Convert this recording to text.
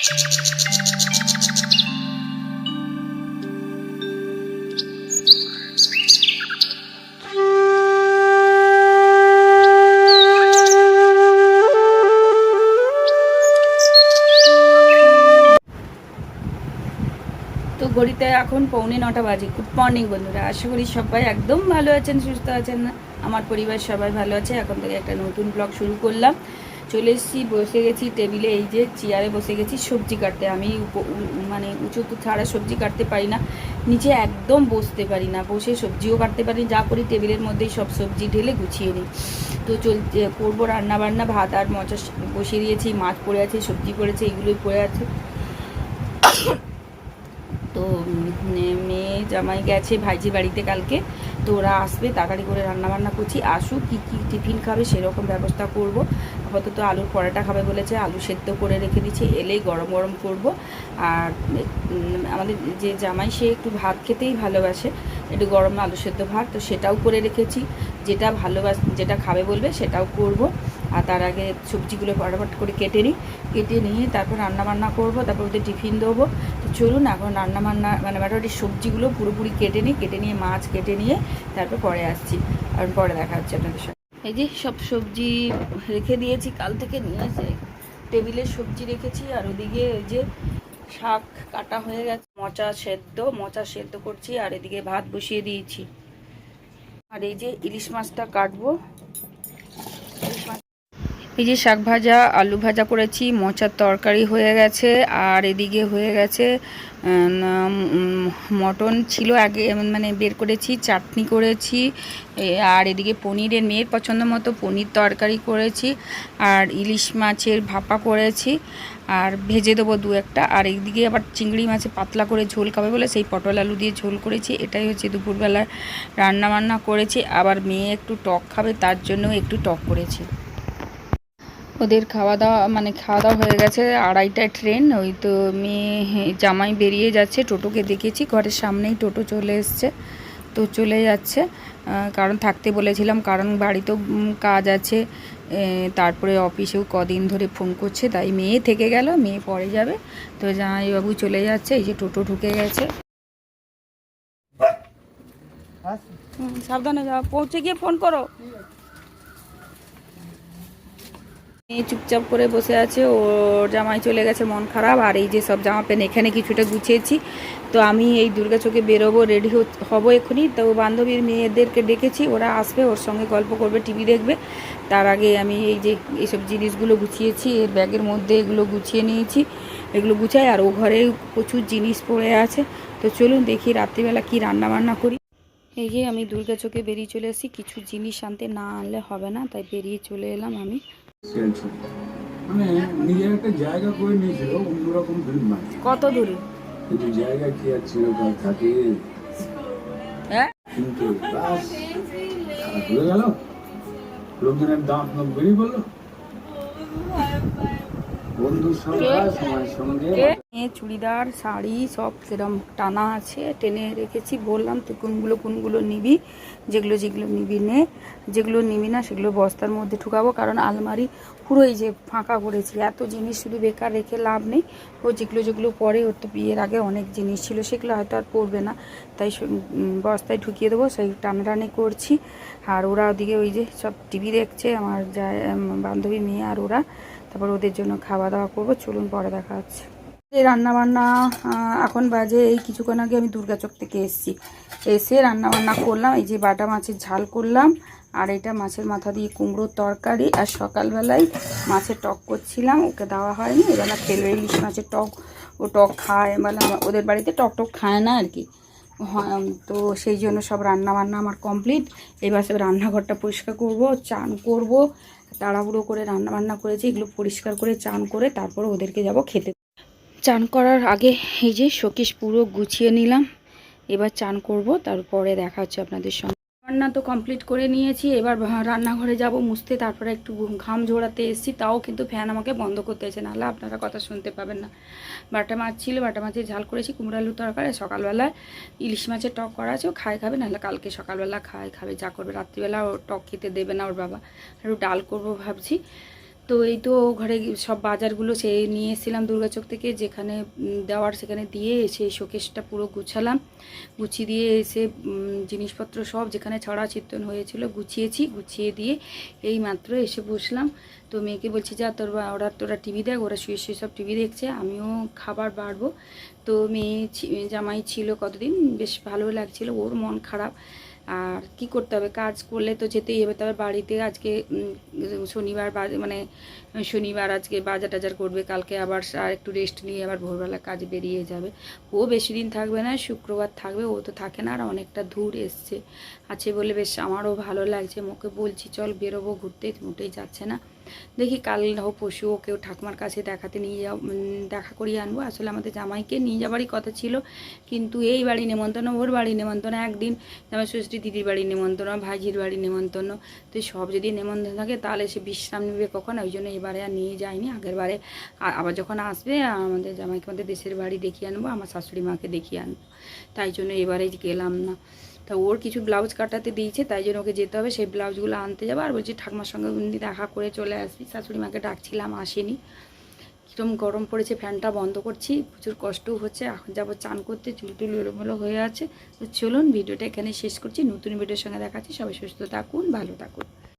তো ঘড়িতে এখন 8:45 বাজে। গুড মর্নিং বন্ধুরা, আশা করি সবাই একদম ভালো আছেন, সুস্থ আছেন। আমার পরিবার সবাই ভালো আছে। এখন থেকে একটা নতুন ব্লগ শুরু করলাম। চলে এসেছি, বসে গেছি টেবিলে, এই যে চেয়ারে বসে গেছি সবজি কাটতে। আমি মানে উঁচু তো ছাড়া সবজি কাটতে পারি না, নিচে একদম বসতে পারি না, বসে সবজিও কাটতে পারি। যা করি টেবিলের মধ্যেই সব সবজি ঢেলে গুছিয়ে নিই। তো চলছে, করবো রান্না বান্না। ভাত আর মোচা বসিয়ে দিয়েছি, মাছ পড়ে আছে, সবজি পড়েছে, এগুলোই পড়ে আছে। তো মেয়ে জামাই গেছে ভাইজি বাড়িতে কালকে, তো ওরা আসবে, তাড়াতাড়ি করে রান্নাবান্না করছি। আসুক, কী কী টিফিন খাবে সেরকম ব্যবস্থা করব। আপাতত আলুর পরোটা খাবে বলেছে, আলু সেদ্ধ করে রেখে দিচ্ছি, এলেই গরম গরম করব। আর আমাদের যে জামাই, সে একটু ভাত খেতেই ভালোবাসে, একটু গরম আলু সেদ্ধ ভাত, তো সেটাও করে রেখেছি। যেটা খাবে বলবে সেটাও করব। আর তার আগে সবজিগুলো ফটাফট করে কেটে নিয়ে তারপর রান্নাবান্না করব, তারপর ওদের টিফিন দেবো। তো চলুন এখন রান্নাবান্না মানে মোটামুটি সবজিগুলো পুরোপুরি কেটে নিয়ে মাছ কেটে নিয়ে তারপর পরে আসছি। আর পরে দেখা হচ্ছে আপনাদের সাথে। এই যে সব সবজি রেখে দিয়েছি, কাল থেকে নিয়ে এসে টেবিলে সবজি রেখেছি। আর ওদিকে ওই যে শাক কাটা হয়ে গেছে, মোচা সেদ্ধ করছি। আর এদিকে ভাত বসিয়ে দিয়েছি। আর এই যে ইলিশ মাছটা কাটবো। এই যে শাক ভাজা, আলু ভাজা করেছি, মোচার তরকারি হয়ে গেছে। আর এদিকে হয়ে গেছে মটন ছিল আগে, মানে বের করেছি, চাটনি করেছি। আর এদিকে পনিরের, মেয়ের পছন্দ মতো পনির তরকারি করেছি। আর ইলিশ মাছের ভাপা করেছি, আর ভেজে দেবো দু একটা। আর এইদিকে আবার চিংড়ি মাছে পাতলা করে ঝোল খাবে বলে সেই পটল আলু দিয়ে ঝোল করেছি। এটাই হচ্ছে দুপুরবেলায় রান্নাবান্না করেছি। আবার মেয়ে একটু টক খাবে, তার জন্য একটু টক করেছি। ওদের খাওয়া দাওয়া হয়ে গেছে। 2:30টায় ট্রেন। ওই তো মেয়ে জামাই বেরিয়ে যাচ্ছে, টোটোকে দেখেছি ঘরের সামনেই টোটো চলে এসছে, তো চলে যাচ্ছে। কারণ থাকতে বলেছিলাম, কারণ বাড়িতেও কাজ আছে, তারপরে অফিসেও কদিন ধরে ফোন করছে, তাই মেয়ে থেকে গেল, মেয়ে পরে যাবে। তো জামাইবাবু চলে যাচ্ছে, এই যে টোটো ঢুকে গেছে। সাবধানে যাও, পৌঁছে গিয়ে ফোন করো। চুপচাপ করে বসে আছে, ওর জামাই চলে গেছে, মন খারাপ। আর এই যে সব জামা প্যান্ট এখানে কিছুটা গুছিয়েছি। তো আমি এই দুর্গাচকে বেরোবো, রেডি হবো এক্ষুনি। তো বান্ধবীর মেয়েদেরকে ডেকেছি, ওরা আসবে, ওর সঙ্গে গল্প করবে, টিভি দেখবে। তার আগে আমি এই যে এইসব জিনিসগুলো গুছিয়েছি, এর ব্যাগের মধ্যে এগুলো গুছিয়ে নিয়েছি, এগুলো গুছাই। আর ও ঘরে প্রচুর জিনিস পড়ে আছে। তো চলুন দেখি রাত্রিবেলা কি রান্না বান্না করি। এই যে আমি দুর্গাচকে বেরিয়ে চলে এসেছি, কিছু জিনিস আনতে না আনলে হবে না, তাই বেরিয়ে চলে এলাম আমি। মানে নিজের একটা জায়গা করে নিয়েছিল, অন্যরকম কত দূরে কিন্তু জায়গা কি আর ছিল থাকে, হ্যাঁ কিন্তু গেল, লোকজনের দাম বেরিয়ে বললো, বন্ধুর সংখ্যা সময়ের সঙ্গে। চুড়িদার শাড়ি সব সেরকম টানা আছে, টেনে রেখেছি। বললাম তুই কোনগুলো নিবি, যেগুলো নিবি নে, যেগুলো নিবি না সেগুলো বস্তার মধ্যে ঢুকাবো। কারণ আলমারি পুরো এই যে ফাঁকা করেছি, এত জিনিস শুধু বেকার রেখে লাভ নেই। ও যেগুলো পরে, ওর তো বিয়ের আগে অনেক জিনিস ছিল, সেগুলো হয়তো আর পরবে না, তাই বস্তায় ঢুকিয়ে দেবো, সেই টানাটানি করছি। আর ওরা ওদিকে ওই যে সব টিভি দেখছে, আমার বান্ধবী মেয়ে আর ওরা। তারপর ওদের জন্য খাওয়া দাওয়া করবো, চলুন পরে দেখা হচ্ছে। এই রান্নাবান্না এখন বাজে, এই কিছুক্ষণ আগে আমি দুর্গাচক থেকে এসে রান্নাবান্না করলাম। এই যে বাটা মাছের ঝাল করলাম, আর এটা মাছের মাথা দিয়ে কুমড়োর তরকারি। আর সকালবেলায় মাছের টক করছিলাম, ওকে দেওয়া হয়নি, এবেলা খেলো ইলিশ মাছের টক। ও টক খায়, মানে ওদের বাড়িতে টক খায় না আর কি। তো সেই জন্য সব রান্নাবান্না আমার কমপ্লিট। এবার সব রান্নাঘরটা পরিষ্কার করব, চান করব। তাড়াহুড়ো করে রান্নাবান্না করেছি, এগুলো পরিষ্কার করে চান করে তারপর ওদেরকে যাব খেতে। চান করার আগে এই যে শোকেস পুরো গুছিয়ে নিলাম, এবার চান করব, তারপরে দেখা হচ্ছে আপনাদের সঙ্গে। রান্না তো কমপ্লিট করে নিয়েছি, এবার রান্নাঘরে যাব মুছতে। তারপরে একটু ঘাম ঝোড়াতে এসেছি, তাও কিন্তু ফ্যান আমাকে বন্ধ করতে হয়েছে, নাহলে আপনারা কথা শুনতে পাবেন না। বাটা মাছ ছিল, বাটা মাছের ঝাল করেছি, কুমড়ো আলুর তরকারি। সকালবেলায় ইলিশ মাছের টক করা আছে, ও খাবে, নাহলে কালকে সকালবেলা খাবে, যা করবে। রাত্রিবেলা ও টক খেতে দেবে না ওর বাবা। একটু ডাল করবো ভাবছি। তো এই তো ঘরে সব বাজারগুলো সে নিয়ে এসেছিলাম দুর্গাচক থেকে, যেখানে দেওয়ার সেখানে দিয়ে এসে শোকেসটা পুরো গুছালাম, গুছিয়ে দিয়ে এসে জিনিসপত্র সব যেখানে ছড়া চিত্তন হয়েছিল গুছিয়েছি, গুছিয়ে দিয়ে এই মাত্র এসে বসলাম। তো মেয়েকে বলছি যা তোরা টিভি দেখ, ওরা শুয়ে শুয়ে সব টিভি দেখছে, আমিও খাবার বাড়বো। তো মেয়ে জামাই ছিল কতদিন, বেশ ভালো লাগছিল, ওর মন খারাপ। আর কি করতে হবে, কাজ করলে তো যেতেই হবে। তবে বাড়িতে আজকে শনিবার মানে শনিবার আজকে বাজার টাজার করবে, কালকে আবার আর একটু রেস্ট নিয়ে আবার ভোরবেলা কাজে বেরিয়ে যাবে। ও বেশি দিন থাকবে না, শুক্রবার থাকবে, ও তো থাকে না, আর অনেকটা দূর আছে বলে বেশ আমারও ভালো লাগছে। ওকে বলছি চল বেরোবো ঘুরতে, মোটেই যাচ্ছে না। দেখি কাল হোক পশু ওকেও ঠাকুমার কাছে দেখা করিয়ে আনবো। আসলে আমাদের জামাইকে নিয়ে যাবারই কথা ছিল, কিন্তু এই বাড়ি নেমন্তন্ন, ওর বাড়ি নেমন্তন্ন, একদিন জামাই ষষ্ঠী দিদির বাড়ি নেমন্তন্ন, ভাইজির বাড়ি নেমন্তন্ন। তো সব যদি নেমন্তন্ন থাকে তাহলে সে বিশ্রাম নেবে কখন, ওই জন্য এবারে আর নিয়ে যায়নি। আগের বারে আবার যখন আসবে আমাদের জামাইকে আমাদের দেশের বাড়ি দেখিয়ে আনবো, আমার শাশুড়ি মাকে দেখিয়ে আনবো, তাই জন্য এবারে গেলাম না। তা ওর কিছু ব্লাউজ কাটাতে দিয়েছে, তাই জন্য ওকে যেতে হবে, সেই ব্লাউজগুলো আনতে যাবো। আর বলছি ঠাকুমার সঙ্গে দেখা করে চলে আসবি, শাশুড়ি মাকে ডাকছিলাম আসেনি। কীরকম গরম পড়েছে, ফ্যানটা বন্ধ করছি, প্রচুর কষ্টও হচ্ছে। এখন যাবো চান করতে, চুল টুল এলোমেলো হয়ে আছে। তো চলুন ভিডিওটা এখানে শেষ করছি, নতুন ভিডিওর সঙ্গে দেখাচ্ছি। সবাই সুস্থ থাকুন, ভালো থাকুন।